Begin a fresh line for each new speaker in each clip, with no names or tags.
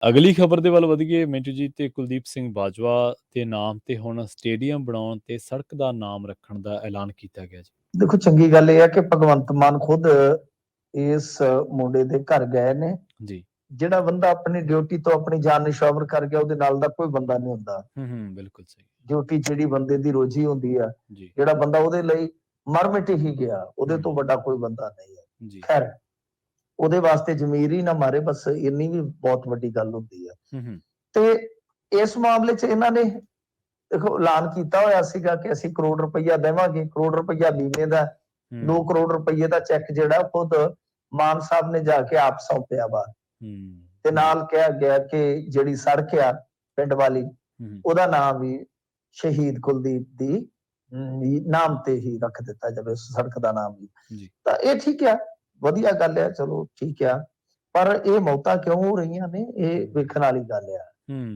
ਅਗਲੀ ਖਬਰ ਦੇ ਵੱਲ ਵਧੀਏ ਮਿੰਟੂ ਜੀ। ਤੇ ਕੁਲਦੀਪ ਸਿੰਘ ਬਾਜਵਾ ਦੇ ਨਾਮ ਤੇ ਹੁਣ ਸਟੇਡੀਅਮ ਬਣਾਉਣ ਤੇ ਸੜਕ ਦਾ ਨਾਮ ਰੱਖਣ ਦਾ ਐਲਾਨ ਕੀਤਾ ਗਿਆ ਜੀ।
ਦੇਖੋ, ਚੰਗੀ ਗੱਲ ਇਹ ਹੈ ਕਿ ਭਗਵੰਤ ਮਾਨ ਖੁਦ ਇਸ ਮੁੰਡੇ ਦੇ ਘਰ ਗਏ ਨੇ
ਜੀ।
ਜਿਹੜਾ ਬੰਦਾ ਆਪਣੀ ਡਿਊਟੀ ਤੋਂ ਆਪਣੀ ਜਾਨ ਨਿਸ਼ਾਵਰ ਕਰ ਗਿਆ ਉਹਦੇ ਨਾਲ ਦਾ ਕੋਈ ਬੰਦਾ ਨਹੀਂ ਹੁੰਦਾ।
ਬਿਲਕੁਲ ਸਹੀ।
ਡਿਊਟੀ ਜਿਹੜੀ ਬੰਦੇ ਦੀ ਰੋਜੀ ਹੁੰਦੀ ਆ,
ਜੀ।
ਜਿਹੜਾ ਬੰਦਾ ਉਹਦੇ ਲਈ ਮਰ ਮਿਟ ਹੀ ਗਿਆ, ਉਹਦੇ ਤੋਂ ਵੱਡਾ ਕੋਈ ਬੰਦਾ ਨਹੀਂ ਹੈ।
ਜੀ।
ਖੈਰ, ਉਹਦੇ ਵਾਸਤੇ ਜ਼ਮੀਰ ਹੀ ਨਾ ਮਾਰੇ, ਬਸ ਇੰਨੀ ਵੀ ਬਹੁਤ ਵੱਡੀ ਗੱਲ ਹੁੰਦੀ ਹੈ। ਤੇ ਇਸ ਮਾਮਲੇ 'ਚ ਇਹਨਾਂ ਨੇ ਦੇਖੋ ਐਲਾਨ ਕੀਤਾ ਹੋਇਆ ਸੀਗਾ ਕਿ ਅਸੀਂ ਕਰੋੜ ਰੁਪਈਆ ਦੇਵਾਂਗੇ, ਕਰੋੜ ਰੁਪਈਆ ਬੀਮੇ ਦਾ, 2 ਕਰੋੜ ਰੁਪਈਏ ਦਾ ਚੈੱਕ ਜਿਹੜਾ ਖੁਦ ਮਾਨ ਸਾਹਿਬ ਨੇ ਜਾ ਕੇ ਆਪ ਸੌਂਪਿਆ ਵਾ। ਤੇ ਨਾਲ ਕਿਹਾ ਗਿਆ ਕਿ ਜਿਹੜੀ ਸੜਕ ਆ ਪਿੰਡ ਵਾਲੀ, ਉਹਦਾ ਨਾਮ ਵੀ ਸ਼ਹੀਦ ਕੁਲਦੀਪ ਦੀ ਨਾਮ ਤੇ ਹੀ ਰੱਖ ਦਿੱਤਾ ਜਾਵੇ, ਉਸ ਸੜਕ ਦਾ ਨਾਮ ਵੀ। ਤਾਂ ਇਹ ਠੀਕ ਆ, ਵਧੀਆ ਗੱਲ ਆ, ਚਲੋ ਠੀਕ ਆ। ਪਰ ਇਹ ਮੌਤਾਂ ਕਿਉਂ ਹੋ ਰਹੀਆਂ ਨੇ, ਇਹ ਵੇਖਣ ਵਾਲੀ ਗੱਲ ਆ,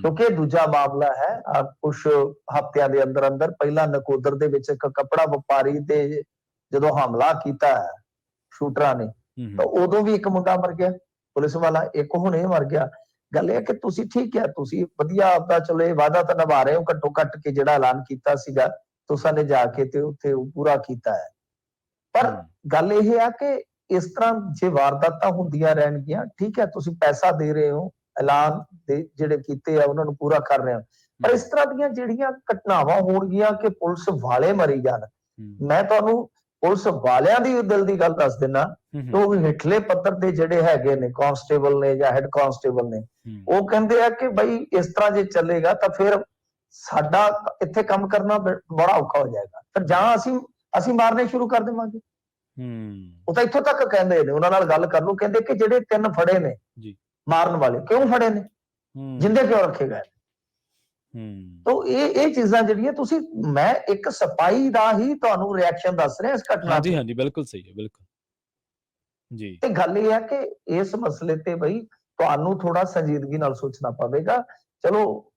ਕਿਉਂਕਿ ਦੂਜਾ ਮਾਮਲਾ ਹੈ। ਕੁਝ ਹਫ਼ਤਿਆਂ ਦੇ ਅੰਦਰ ਅੰਦਰ ਪਹਿਲਾਂ ਨਕੋਦਰ ਦੇ ਵਿੱਚ ਇੱਕ ਕੱਪੜਾ ਵਪਾਰੀ ਤੇ ਜਦੋਂ ਹਮਲਾ ਕੀਤਾ ਸ਼ੂਟਰਾਂ ਨੇ, ਤਾਂ ਉਦੋਂ ਵੀ ਇੱਕ ਮੁੰਡਾ ਮਰ ਗਿਆ ਪੁਲਿਸ ਵਾਲਾ, ਇੱਕ ਹੁਣ ਇਹ ਮਰ ਗਿਆ। ਗੱਲ ਇਹ ਕਿ ਤੁਸੀਂ ਠੀਕ ਹੈ, ਤੁਸੀਂ ਵਧੀਆ ਆਪਦਾ ਚਲੋ ਇਹ ਵਾਅਦਾ ਤਾਂ ਨਿਭਾ ਰਹੇ ਹੋ, ਘੱਟੋ ਘੱਟ ਕੇ ਜਿਹੜਾ ਐਲਾਨ ਕੀਤਾ ਸੀਗਾ ਤੁਸਾਂ ਨੇ ਜਾ ਕੇ ਤੇ ਉੱਥੇ ਪੂਰਾ ਕੀਤਾ ਹੈ। ਪਰ ਗੱਲ ਇਹ ਆ ਕਿ ਇਸ ਤਰ੍ਹਾਂ ਜੇ ਵਾਰਦਾਤਾਂ ਹੁੰਦੀਆਂ ਰਹਿਣਗੀਆਂ, ਠੀਕ ਹੈ, ਤੁਸੀਂ ਪੈਸਾ ਦੇ ਰਹੇ ਹੋ, ਐਲਾਨ ਦੇ ਜਿਹੜੇ ਕੀਤੇ ਆ ਉਹਨਾਂ ਨੂੰ ਪੂਰਾ ਕਰ ਰਹੇ ਹੋ, ਪਰ ਇਸ ਤਰ੍ਹਾਂ ਦੀਆਂ ਜਿਹੜੀਆਂ ਘਟਨਾਵਾਂ ਹੋਣਗੀਆਂ ਕਿ ਪੁਲਿਸ ਵਾਲੇ ਮਰੀ ਜਾਣ, ਮੈਂ ਤੁਹਾਨੂੰ ਪੁਲਿਸ ਵਾਲਿਆਂ ਦੀ ਦਿਲ ਦੀ ਗੱਲ ਦੱਸ ਦਿੰਦਾ, ਉਹ ਹੇਠਲੇ ਪੱਧਰ ਦੇ ਜਿਹੜੇ ਹੈਗੇ ਨੇ ਕਾਂਸਟੇਬਲ ਨੇ ਜਾਂ ਹੈਡ ਕਾਂਸਟੇਬਲ ਨੇ, ਉਹ ਕਹਿੰਦੇ ਆ ਕਿ ਬਈ ਇਸ ਤਰ੍ਹਾਂ ਜੇ ਚੱਲੇਗਾ ਤਾਂ ਫਿਰ ਸਾਡਾ ਇੱਥੇ ਕੰਮ ਕਰਨਾ ਬੜਾ ਔਖਾ ਹੋ ਜਾਏਗਾ, ਫਿਰ ਜਾਂ ਅਸੀਂ ਮਾਰਨੇ ਸ਼ੁਰੂ ਕਰ ਦੇਵਾਂਗੇ। ਉਹ ਤਾਂ ਇੱਥੋਂ ਤੱਕ ਕਹਿੰਦੇ ਨੇ, ਉਹਨਾਂ ਨਾਲ ਗੱਲ ਕਰ ਲਓ, ਕਹਿੰਦੇ ਕਿ ਜਿਹੜੇ 3 ਫੜੇ ਨੇ ਮਾਰਨ ਵਾਲੇ, ਕਿਉਂ ਫੜੇ ਨੇ, ਜਿੰਦੇ ਕਿਉਂ ਰੱਖੇ ਗਏ। ਤਾਂ ਇਹ ਚੀਜ਼ਾਂ ਜਿਹੜੀਆਂ ਤੁਸੀਂ, ਮੈਂ ਇੱਕ ਸਿਪਾਹੀ ਦਾ ਹੀ ਤੁਹਾਨੂੰ ਰਿਐਕਸ਼ਨ ਦੱਸ ਰਿਹਾ ਇਸ ਘਟਨਾ
ਤੇ। ਹਾਂਜੀ, ਬਿਲਕੁਲ ਸਹੀ ਹੈ, ਬਿਲਕੁਲ ਜੀ।
ਤੇ ਗੱਲ ਇਹ ਹੈ ਕਿ ਇਸ ਮਸਲੇ ਤੇ ਬਈ ਤੁਹਾਨੂੰ ਥੋੜਾ ਸੰਜੀਦਗੀ ਨਾਲ ਸੋਚਣਾ ਪਵੇਗਾ। ਚਲੋ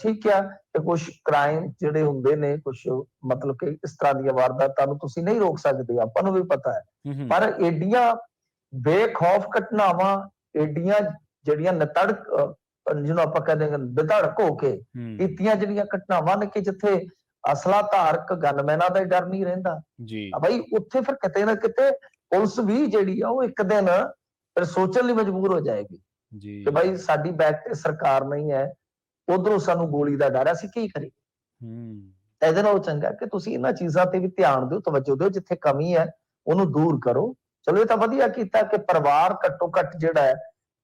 ਠੀਕ ਆ ਕਿ ਕੁਝ ਕ੍ਰਾਈਮ ਜਿਹੜੇ ਹੁੰਦੇ ਨੇ, ਕੁਝ ਮਤਲਬ ਕਿ ਇਸ ਤਰ੍ਹਾਂ ਦੀਆਂ ਵਾਰਦਾਤਾਂ ਨੂੰ ਤੁਸੀਂ ਨਹੀਂ ਰੋਕ ਸਕਦੇ, ਆਪਾਂ ਨੂੰ ਵੀ ਪਤਾ ਹੈ, ਪਰ ਏਡੀਆਂ ਬੇਖੌਫ ਘਟਨਾਵਾਂ, ਏਡੀਆਂ ਜਿਹੜੀਆਂ ਨਿਤੜਕ, ਜਿਹਨੂੰ ਆਪਾਂ ਕਹਿੰਦੇ ਵਿਧੜਕ ਹੋ ਕੇ ਕੀਤੀਆਂ ਜਿਹੜੀਆਂ ਘਟਨਾਵਾਂ ਨੇ ਕਿ ਜਿੱਥੇ ਅਸਲਾ ਧਾਰਕ ਗਨਮੈਨਾਂ ਦਾ ਡਰ ਨਹੀਂ ਰਹਿੰਦਾ ਬਈ, ਉੱਥੇ ਫਿਰ ਕਿਤੇ ਨਾ ਕਿਤੇ ਪੁਲਿਸ ਵੀ ਜਿਹੜੀ ਆ ਉਹ ਇੱਕ ਦਿਨ ਫਿਰ ਸੋਚਣ ਲਈ ਮਜਬੂਰ ਹੋ ਜਾਏਗੀ ਕਿ ਭਾਈ ਸਾਡੀ ਬੈਕ ਤੇ ਸਰਕਾਰ ਨਹੀਂ ਹੈ, ਉਧਰੋਂ ਸਾਨੂੰ ਗੋਲੀ ਦਾ ਡਰ ਹੈ, ਅਸੀਂ ਕੀ ਕਰੀਏ। ਇਹਦੇ ਨਾਲੋਂ ਚੰਗਾ ਕਿ ਤੁਸੀਂ ਇਹਨਾਂ ਚੀਜ਼ਾਂ ਤੇ ਵੀ ਧਿਆਨ ਦਿਓ, ਤਵੱਜੋ ਦਿਓ, ਜਿੱਥੇ ਕਮੀ ਹੈ ਉਹਨੂੰ ਦੂਰ ਕਰੋ। ਚਲੋ ਇਹ ਤਾਂ ਵਧੀਆ ਕੀਤਾ ਕਿ ਪਰਿਵਾਰ ਘੱਟੋ ਘੱਟ ਜਿਹੜਾ ਹੈ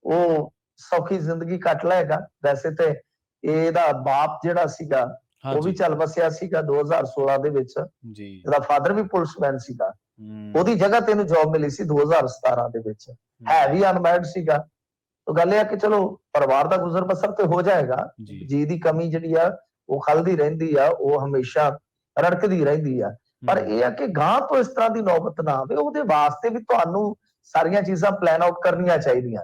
ਉਹ ਸੌਖੀ ਜ਼ਿੰਦਗੀ ਕੱਟ ਲਏਗਾ। ਵੈਸੇ ਤੇ ਇਹਦਾ ਬਾਪ ਜਿਹੜਾ ਸੀਗਾ ਉਹ ਵੀ ਚੱਲ ਵਸਿਆ ਸੀਗਾ 2016 ਦੇ ਵਿੱਚ, ਇਹਦਾ ਫਾਦਰ ਵੀ ਪੁਲਿਸਮੈਨ ਸੀਗਾ, ਉਹਦੀ ਜਗ੍ਹਾ ਤੇ ਇਹਨੂੰ ਜੌਬ ਮਿਲੀ ਸੀ 2017 ਦੇ ਵਿੱਚ, ਹੈ ਵੀ ਅਨਮੈਰਿਡ ਸੀਗਾ। ਤਾਂ ਗੱਲ ਇਹ ਆ ਕਿ ਚਲੋ ਪਰਿਵਾਰ ਦਾ ਗੁਜ਼ਰ ਬਸਰ ਤੇ ਹੋ ਜਾਏਗਾ, ਜੀ ਦੀ ਕਮੀ ਜਿਹੜੀ ਆ ਉਹ ਖਲਦੀ ਰਹਿੰਦੀ ਆ, ਉਹ ਹਮੇਸ਼ਾ ਰੜਕਦੀ ਰਹਿੰਦੀ ਆ, ਪਰ ਇਹ ਆ ਕਿ ਗਾਂ ਤੋਂ ਇਸ ਤਰ੍ਹਾਂ ਦੀ ਨੌਬਤ ਨਾ ਆਵੇ, ਉਹਦੇ ਵਾਸਤੇ ਵੀ ਤੁਹਾਨੂੰ ਸਾਰੀਆਂ ਚੀਜ਼ਾਂ ਪਲਾਨ ਆਊਟ ਕਰਨੀਆਂ ਚਾਹੀਦੀਆਂ।